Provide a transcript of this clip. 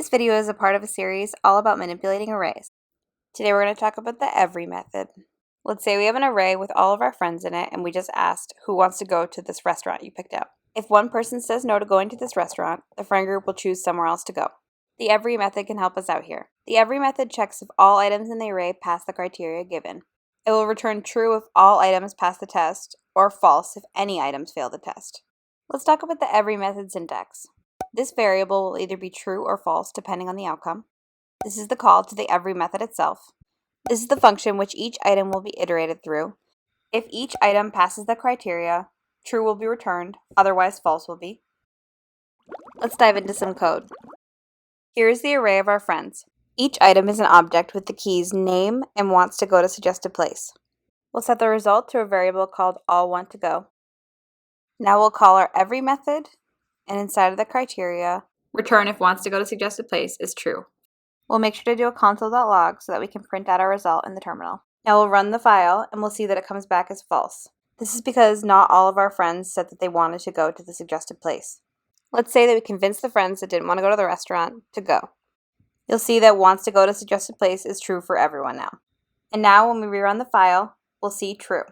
This video is a part of a series all about manipulating arrays. Today we're going to talk about the every method. Let's say we have an array with all of our friends in it and we just asked who wants to go to this restaurant you picked out. If one person says no to going to this restaurant, the friend group will choose somewhere else to go. The every method can help us out here. The every method checks if all items in the array pass the criteria given. It will return true if all items pass the test, or false if any items fail the test. Let's talk about the every method syntax. This variable will either be true or false depending on the outcome. This is the call to the every method itself. This is the function which each item will be iterated through. If each item passes the criteria, true will be returned, otherwise false will be. Let's dive into some code. Here is the array of our friends. Each item is an object with the keys name and wants to go to suggested place. We'll set the result to a variable called all want to go. Now we'll call our every method, and inside of the criteria, return if wants to go to suggested place is true. We'll make sure to do a console.log so that we can print out our result in the terminal. Now we'll run the file and we'll see that it comes back as false. This is because not all of our friends said that they wanted to go to the suggested place. Let's say that we convinced the friends that didn't want to go to the restaurant to go. You'll see that wants to go to suggested place is true for everyone now. And now when we rerun the file, we'll see true.